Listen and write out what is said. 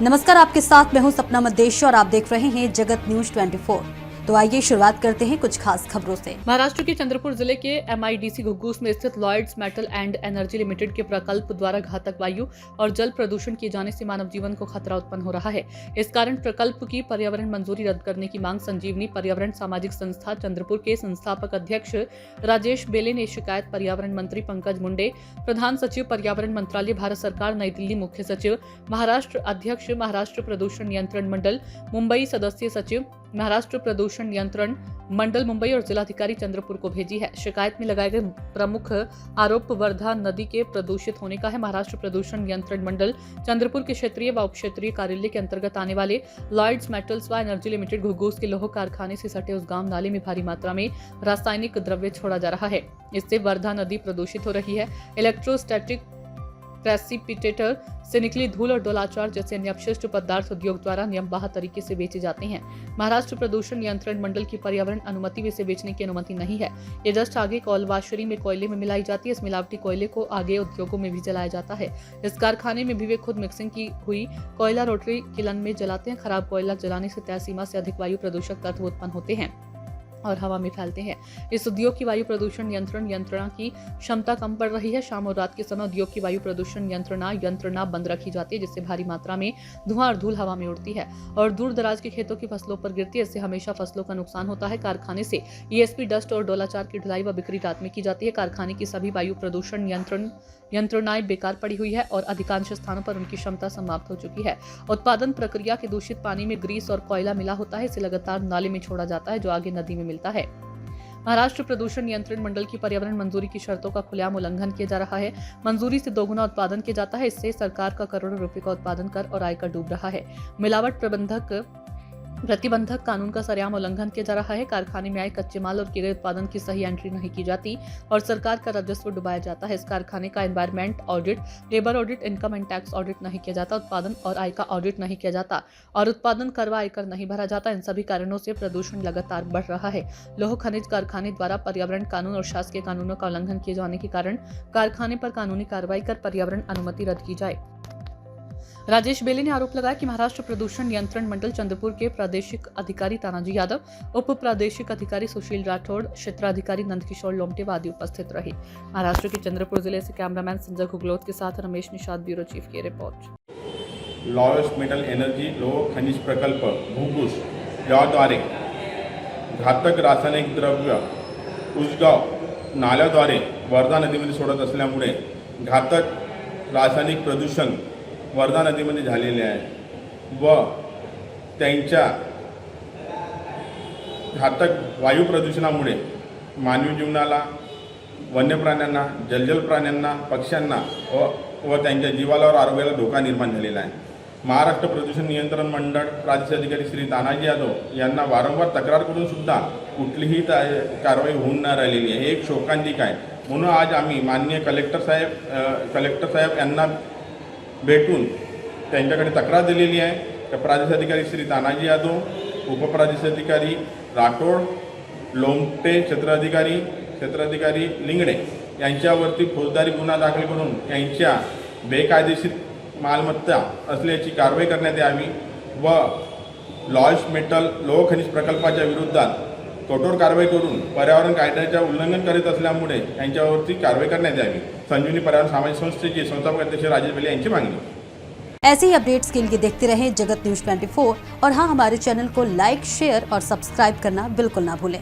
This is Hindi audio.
नमस्कार, आपके साथ मैं हूं सपना मदेश और आप देख रहे हैं जगत न्यूज 24। तो आइए शुरुआत करते हैं कुछ खास खबरों से। महाराष्ट्र के चंद्रपुर जिले के MIDC घुग्गूस में स्थित Lloyds metal and energy limited के प्रकल्प द्वारा घातक वायु और जल प्रदूषण किए जाने से मानव जीवन को खतरा उत्पन्न हो रहा है। इस कारण प्रकल्प की पर्यावरण मंजूरी रद्द करने की मांग संजीवनी पर्यावरण सामाजिक संस्था चंद्रपुर के संस्थापक अध्यक्ष राजेश बेले ने शिकायत पर्यावरण मंत्री पंकज मुंडे, प्रधान सचिव पर्यावरण मंत्रालय भारत सरकार नई दिल्ली, मुख्य सचिव महाराष्ट्र अध्यक्ष महाराष्ट्र प्रदूषण नियंत्रण मंडल मुंबई, सदस्य सचिव महाराष्ट्र प्रदूषण नियंत्रण मंडल मुंबई और जिलाधिकारी चंद्रपुर को भेजी है। शिकायत में लगाए गए प्रमुख आरोप वर्धा नदी के प्रदूषित होने का है। महाराष्ट्र प्रदूषण नियंत्रण मंडल चंद्रपुर के क्षेत्रीय व उपक्षेत्रीय कार्यालय के अंतर्गत आने वाले लॉयड्स मेटल्स व एनर्जी लिमिटेड घुग्गूस के लौह कारखाने से सटे उस गांव नाले में भारी मात्रा में रासायनिक द्रव्य छोड़ा जा रहा है। इससे वर्धा नदी प्रदूषित हो रही है। इलेक्ट्रोस्टैटिक प्रेसिपिटेटर से निकली धूल और डोलाचार जैसे अन्य अपशिष्ट पदार्थ उद्योग द्वारा नियमबाह तरीके से बेचे जाते हैं। महाराष्ट्र प्रदूषण नियंत्रण मंडल की पर्यावरण अनुमति में इसे बेचने की अनुमति नहीं है। ये डस्ट आगे कोलवाशरी में कोयले में मिलाई जाती है। इस मिलावटी कोयले को आगे उद्योगों में भी जलाया जाता है। इस कारखाने में भी वे खुद मिक्सिंग की हुई कोयला रोटरी किलन में जलाते हैं। खराब कोयला जलाने से तय सीमा से अधिक वायु प्रदूषक तत्व उत्पन्न होते हैं और हवा में फैलते हैं। इस उद्योग की वायु प्रदूषण नियंत्रण यंत्रणा की क्षमता कम पड़ रही है। शाम और रात के समय उद्योग की वायु प्रदूषण यंत्रणा बंद रखी जाती है, जिससे भारी मात्रा में धुआं और धूल हवा में उड़ती है और दूर दराज के खेतों की फसलों पर गिरती है। इससे हमेशा फसलों का नुकसान होता है। कारखाने से ESP डस्ट और डोलाचार की ढुलाई व बिक्री रात में की जाती है। कारखाने की सभी वायु प्रदूषण यंत्रणाएं बेकार पड़ी हुई है और अधिकांश स्थानों पर उनकी क्षमता समाप्त हो चुकी है। उत्पादन प्रक्रिया के दूषित पानी में ग्रीस और कोयला मिला होता है। इसे लगातार नाले में छोड़ा जाता है, जो आगे नदी में मिलता है। महाराष्ट्र प्रदूषण नियंत्रण मंडल की पर्यावरण मंजूरी की शर्तों का खुलेआम उल्लंघन किया जा रहा है। मंजूरी से दोगुना उत्पादन किया जाता है। इससे सरकार का करोड़ों रुपए का उत्पादन कर और आयकर डूब रहा है। मिलावट प्रतिबंधक कानून का सरेआम उल्लंघन किया जा रहा है। कारखाने में आए कच्चे माल और किए गए उत्पादन की सही एंट्री नहीं की जाती और सरकार का राजस्व डुबाया जाता है। इस कारखाने का environment audit, labour audit, income and tax audit नहीं किया जाता। उत्पादन और आय का ऑडिट नहीं किया जाता और उत्पादन कर व आयकर नहीं भरा जाता। इन सभी कारणों से प्रदूषण लगातार बढ़ रहा है। लौह खनिज कारखाने द्वारा पर्यावरण कानून और शासकीय कानूनों का उल्लंघन किए जाने के कारण कारखाने पर कानूनी कार्रवाई कर पर्यावरण अनुमति रद्द की जाए। राजेश बेले ने आरोप लगाया कि महाराष्ट्र प्रदूषण नियंत्रण मंडल चंद्रपुर के प्रादेशिक अधिकारी तानाजी यादव, उप प्रादेशिक अधिकारी सुशील राठौड़, क्षेत्राधिकारी नंदकिशोर लोमटे आदि उपस्थित रहे। महाराष्ट्र के चंद्रपुर जिले से कैमरामैन संजय घुगलोत के साथ रमेश निषाद, ब्यूरो चीफ की रिपोर्ट। लॉयड्स मेटल एनर्जी लोह खनिज प्रकल्प घुग्गूस याद्वारे घातक रासायनिक द्रव्य उसगाव नाल्याद्वारे वर्धा नदीमध्ये सोडत असल्यामुळे घातक रासायनिक प्रदूषण वर्धा नदीमध्ये झालेले आहे व त्यांच्या घातक वायू प्रदूषणामुळे मानवी जीवनाला, वन्य प्राण्यांना, जलचर प्राण्यांना, पक्ष्यांना व त्यांच्या जीवाला और आरोग्याला धोका निर्माण झालेला आहे। महाराष्ट्र प्रदूषण नियंत्रण मंडळ प्रादेशिक श्री तानाजी यादव यांना वारंवार तक्रार करून सुद्धा कुठलीही कारवाई होऊन न राहिलेली आहे। हे एक शोकांतिक आहे। म्हणून आज आम्ही माननीय कलेक्टर साहेब यांना भेटून त्यांच्याकडे तक्रार दिलेली आहे। प्रादेशिक श्री तानाजी यादव, उपप्रादेशिक राठोड, लोमटे, क्षेत्राधिकारी लिंगडे यांच्यावरती फौजदारी गुन्हा दाखल करून यांच्या बेकायदेशीर मालमत्ता असल्याची कारवाई करण्यात यावी व लॉयड्स मेटल लोह खनिज प्रकल्पाच्या विरोधात कठोर कारवाई करून पर्यावरण कायद्याचे उल्लंघन करीत असल्यामुळे यांच्यावरती कारवाई करण्यात यावी। संजीवनी पर्यावरण सामाजिक संस्थेचे संस्थापक अध्यक्ष राजेश बेले यांची मागणी। ऐसे ही अपडेट्स के लिए देखते रहें जगत न्यूज 24 और हाँ, हमारे चैनल को लाइक, शेयर और सब्सक्राइब करना बिल्कुल ना भूलें।